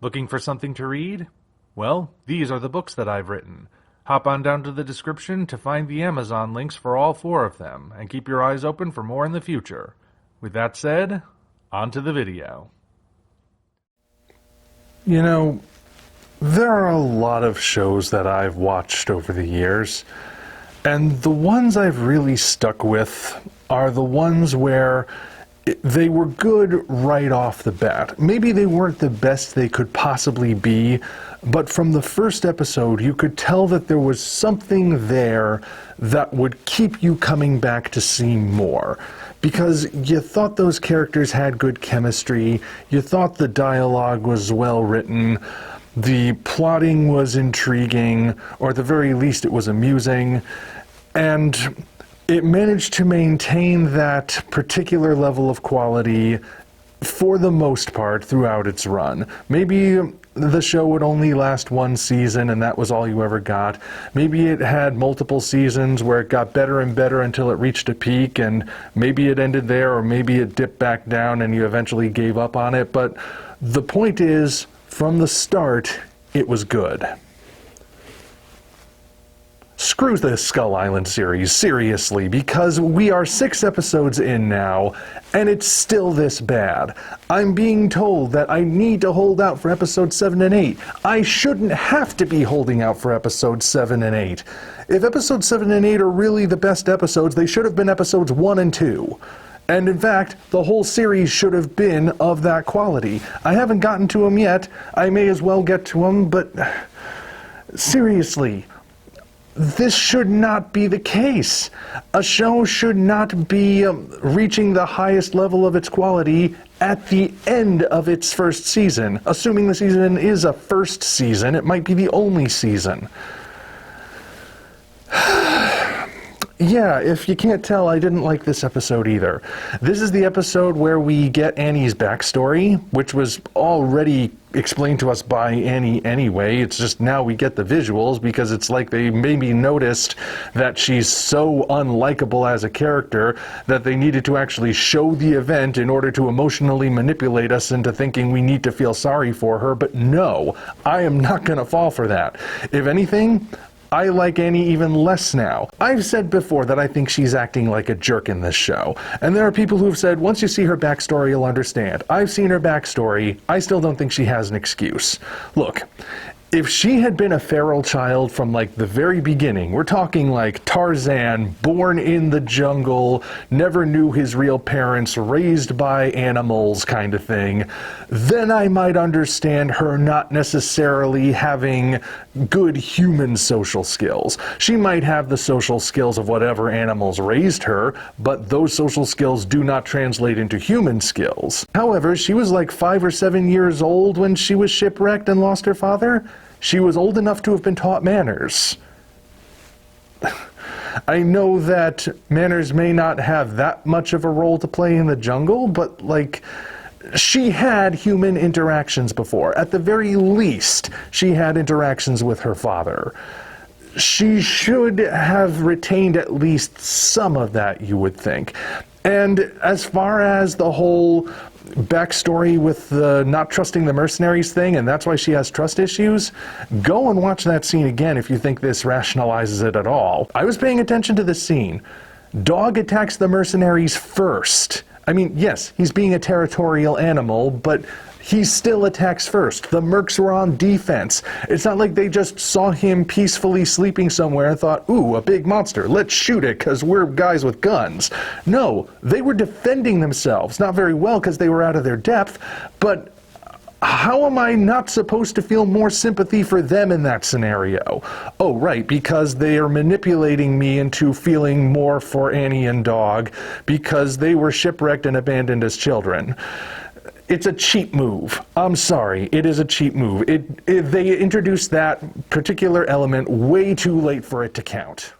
Looking for something to read? Well, these are the books that I've written. Hop on down to the description to find the Amazon links for all 4 of them, and keep your eyes open for more in the future. With that said, on to the video. You know, there are a lot of shows that I've watched over the years, and the ones I've really stuck with are the ones where they were good right off the bat. Maybe they weren't the best they could possibly be, but from the first episode you could tell that there was something there that would keep you coming back to see more. Because you thought those characters had good chemistry, you thought the dialogue was well written, the plotting was intriguing, or at the very least it was amusing, and it managed to maintain that particular level of quality for the most part throughout its run. Maybe the show would only last 1 season and that was all you ever got. Maybe it had multiple seasons where it got better and better until it reached a peak, and maybe it ended there, or maybe it dipped back down and you eventually gave up on it. But the point is, from the start, it was good. Screw the Skull Island series, seriously, because we are 6 episodes in now, and it's still this bad. I'm being told that I need to hold out for episodes 7 and 8. I shouldn't have to be holding out for episodes 7 and 8. If episodes 7 and 8 are really the best episodes, they should have been episodes 1 and 2. And in fact, the whole series should have been of that quality. I haven't gotten to them yet. I may as well get to them, but seriously, this should not be the case. A show should not be reaching the highest level of its quality at the end of its first season. Assuming the season is a first season, it might be the only season. Yeah, if you can't tell, I didn't like this episode either. This is the episode where we get Annie's backstory, which was already explained to us by Annie anyway. It's just now we get the visuals, because it's like they maybe noticed that she's so unlikable as a character that they needed to actually show the event in order to emotionally manipulate us into thinking we need to feel sorry for her. But no, I am not going to fall for that. If anything, I like Annie even less now. I've said before that I think she's acting like a jerk in this show, and there are people who've said once you see her backstory you'll understand. I've seen her backstory. I still don't think she has an excuse. Look, if she had been a feral child from like the very beginning, we're talking like Tarzan, born in the jungle, never knew his real parents, raised by animals kind of thing, then I might understand her not necessarily having good human social skills. She might have the social skills of whatever animals raised her, but those social skills do not translate into human skills. However, she was like 5 or 7 years old when she was shipwrecked and lost her father. She was old enough to have been taught manners. I know that manners may not have that much of a role to play in the jungle, but like, she had human interactions before. At the very least, she had interactions with her father. She should have retained at least some of that, you would think. And as far as the whole backstory with the not trusting the mercenaries thing, and that's why she has trust issues, go and watch that scene again if you think this rationalizes it at all. I was paying attention to the scene. Dog attacks the mercenaries first. I mean, yes, he's being a territorial animal, but he still attacks first. The mercs were on defense. It's not like they just saw him peacefully sleeping somewhere and thought, ooh, a big monster, let's shoot it because we're guys with guns. No, they were defending themselves. Not very well because they were out of their depth, but how am I not supposed to feel more sympathy for them in that scenario? Oh, right, because they are manipulating me into feeling more for Annie and Dog because they were shipwrecked and abandoned as children. It's a cheap move. I'm sorry, it is a cheap move. They introduced that particular element way too late for it to count.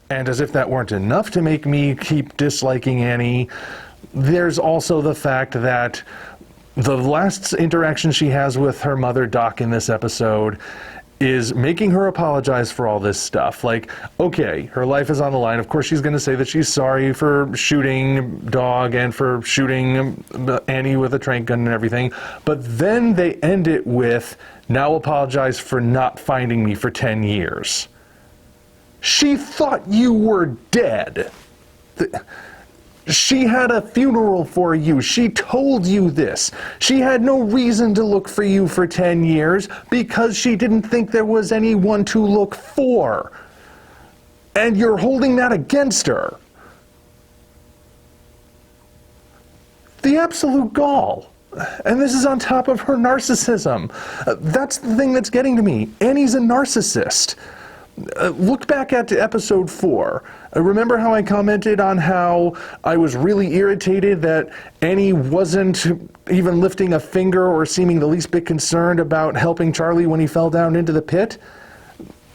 And as if that weren't enough to make me keep disliking Annie, there's also the fact that the last interaction she has with her mother, Doc, in this episode is making her apologize for all this stuff. Like, okay, her life is on the line. Of course, she's going to say that she's sorry for shooting Dog and for shooting Annie with a tranq gun and everything. But then they end it with, now apologize for not finding me for 10 years. She thought you were dead. She had a funeral for you. She told you this. She had no reason to look for you for 10 years because she didn't think there was anyone to look for. And you're holding that against her. The absolute gall. And this is on top of her narcissism. That's the thing that's getting to me. Annie's a narcissist. Look back at episode 4. Remember how I commented on how I was really irritated that Annie wasn't even lifting a finger or seeming the least bit concerned about helping Charlie when he fell down into the pit?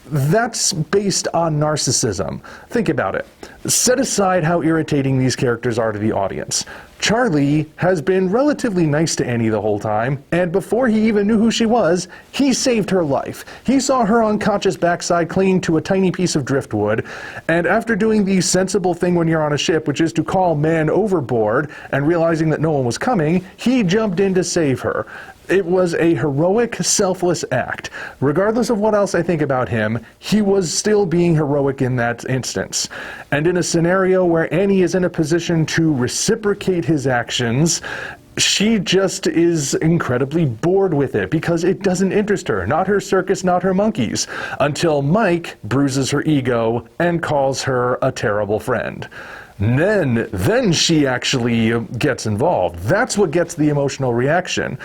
That's based on narcissism. Think about it. Set aside how irritating these characters are to the audience. Charlie has been relatively nice to Annie the whole time, and before he even knew who she was, he saved her life. He saw her unconscious backside clinging to a tiny piece of driftwood, and after doing the sensible thing when you're on a ship, which is to call man overboard, and realizing that no one was coming, he jumped in to save her. It was a heroic, selfless act. Regardless of what else I think about him, he was still being heroic in that instance. And in a scenario where Annie is in a position to reciprocate his actions, she just is incredibly bored with it because it doesn't interest her. Not her circus, not her monkeys. Until Mike bruises her ego and calls her a terrible friend. Then she actually gets involved. That's what gets the emotional reaction.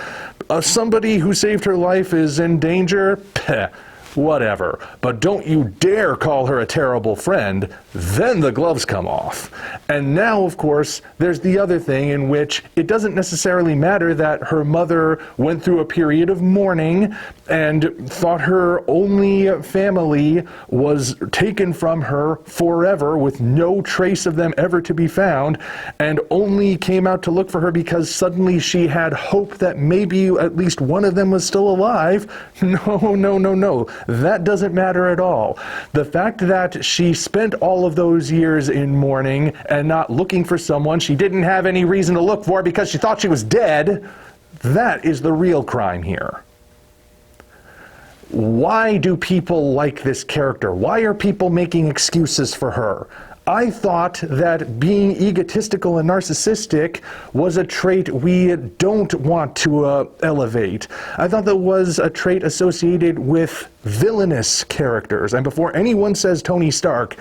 Somebody who saved her life is in danger? Peh, whatever. But don't you dare call her a terrible friend. Then the gloves come off. And now, of course, there's the other thing in which it doesn't necessarily matter that her mother went through a period of mourning and thought her only family was taken from her forever with no trace of them ever to be found, and only came out to look for her because suddenly she had hope that maybe at least one of them was still alive. No. That doesn't matter at all. The fact that she spent all of those years in mourning and not looking for someone she didn't have any reason to look for because she thought she was dead, that is the real crime here. Why do people like this character? Why are people making excuses for her? I thought that being egotistical and narcissistic was a trait we don't want to elevate. I thought that was a trait associated with villainous characters. And before anyone says Tony Stark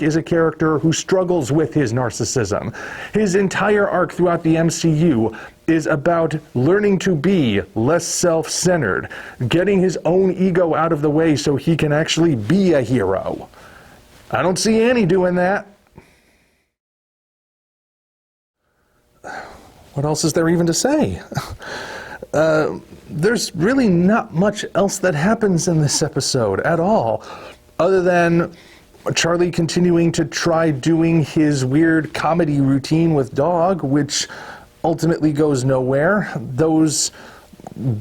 is a character who struggles with his narcissism. His entire arc throughout the MCU is about learning to be less self-centered, getting his own ego out of the way so he can actually be a hero. I don't see Annie doing that. What else is there even to say? There's really not much else that happens in this episode at all, other than Charlie continuing to try doing his weird comedy routine with Dog, which ultimately goes nowhere. Those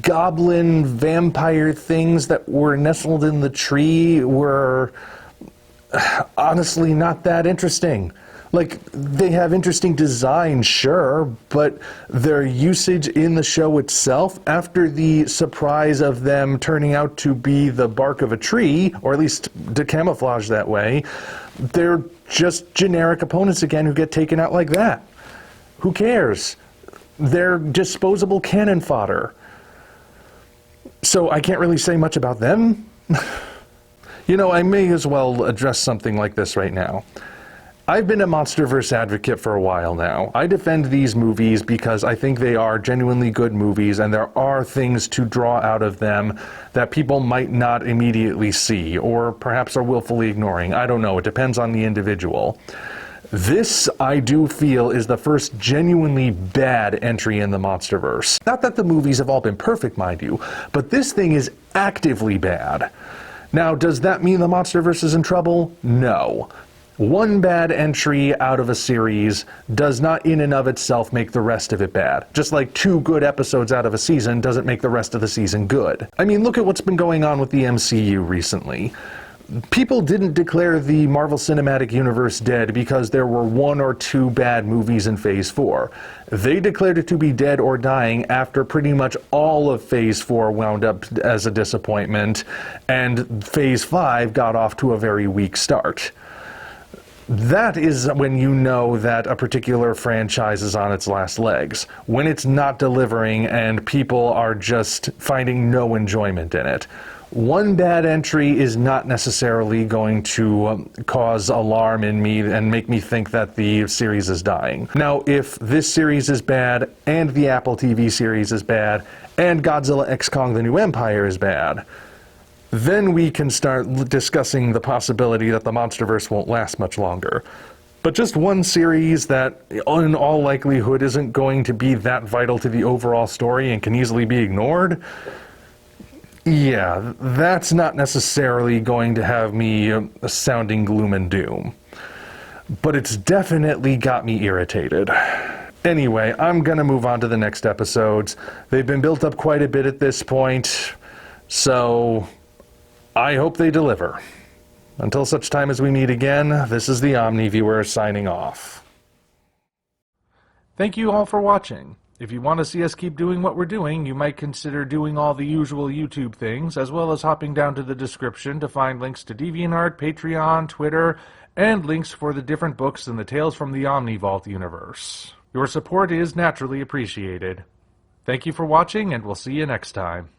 goblin vampire things that were nestled in the tree were honestly not that interesting. Like, they have interesting design, sure, but their usage in the show itself, after the surprise of them turning out to be the bark of a tree, or at least to camouflage that way, they're just generic opponents again who get taken out like that. Who cares? They're disposable cannon fodder. So I can't really say much about them. You know, I may as well address something like this right now. I've been a Monsterverse advocate for a while now. I defend these movies because I think they are genuinely good movies, and there are things to draw out of them that people might not immediately see, or perhaps are willfully ignoring. I don't know, it depends on the individual. This, I do feel, is the first genuinely bad entry in the Monsterverse. Not that the movies have all been perfect, mind you, but this thing is actively bad. Now, does that mean the Monsterverse is in trouble? No. One bad entry out of a series does not in and of itself make the rest of it bad. Just like 2 good episodes out of a season doesn't make the rest of the season good. I mean, look at what's been going on with the MCU recently. People didn't declare the Marvel Cinematic Universe dead because there were 1 or 2 bad movies in Phase 4. They declared it to be dead or dying after pretty much all of Phase 4 wound up as a disappointment, and Phase 5 got off to a very weak start. That is when you know that a particular franchise is on its last legs. When it's not delivering and people are just finding no enjoyment in it. One bad entry is not necessarily going to cause alarm in me and make me think that the series is dying. Now, if this series is bad, and the Apple TV series is bad, and Godzilla x Kong: The New Empire is bad, then we can start discussing the possibility that the Monsterverse won't last much longer. But just one series that, in all likelihood, isn't going to be that vital to the overall story and can easily be ignored? Yeah, that's not necessarily going to have me sounding gloom and doom. But it's definitely got me irritated. Anyway, I'm gonna move on to the next episodes. They've been built up quite a bit at this point, so I hope they deliver. Until such time as we meet again, this is the Omni Viewer signing off. Thank you all for watching. If you want to see us keep doing what we're doing, you might consider doing all the usual YouTube things, as well as hopping down to the description to find links to DeviantArt, Patreon, Twitter, and links for the different books in the Tales from the Omni Vault universe. Your support is naturally appreciated. Thank you for watching, and we'll see you next time.